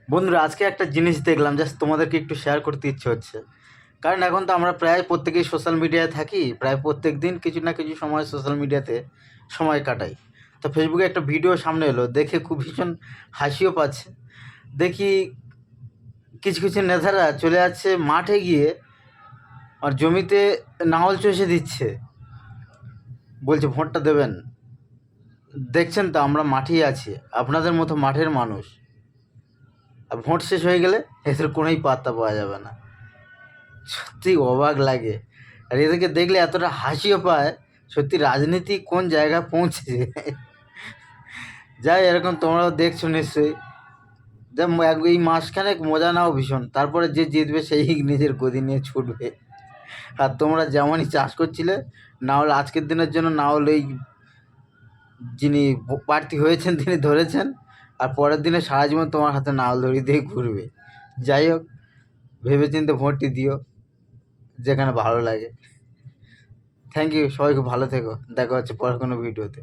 বন্ধুরা, আজকে একটা জিনিস দেখলাম, জাস্ট তোমাদেরকে একটু শেয়ার করতে ইচ্ছে হচ্ছে। কারণ এখন তো আমরা প্রায় প্রত্যেকেই সোশ্যাল মিডিয়ায় থাকি, প্রায় প্রত্যেক দিন কিছু না কিছু সময় সোশ্যাল মিডিয়াতে সময় কাটাই। তো ফেসবুকে একটা ভিডিও সামনে এলো, দেখে খুব ভীষণ হাসিও পাচ্ছে। দেখি কিছু কিছু নেতারা চলে যাচ্ছে মাঠে গিয়ে আর জমিতে নাঙল চষে দিচ্ছে, বলছে ভোটটা দেবেন। দেখছেন তো, আমরা মাঠেই আছি, আপনাদের মতো মাঠের মানুষ। আর ভোট শেষ হয়ে গেলে এদের কোনোই পাত্তা পাওয়া যাবে না। সত্যি অবাক লাগে। আর এদেরকে দেখলে এতটা হাসিও পায়। সত্যি রাজনীতি কোন জায়গায় পৌঁছেছে। যাই, এরকম তোমরাও দেখছো নিশ্চয়ই। যা এই মাসখানেক মজা নাও ভীষণ, তারপরে যে জিতবে সেই নিজের গদি নিয়ে ছুটবে। আর তোমরা যেমনই চাষ করছিলে, না হলে আজকের দিনের জন্য, না হলে এই যিনি প্রার্থী হয়েছেন তিনি ধরেছেন, আর পরের দিনে সারা জীবন তোমার হাতে নাওল ধরি দিয়ে ঘুরবে। যাই হোক, ভেবেচিন্তে ভোটটি দিও যেখানে ভালো লাগে। থ্যাংক ইউ, সবাই খুব ভালো থেকো। দেখা হচ্ছে পরের কোনো ভিডিওতে।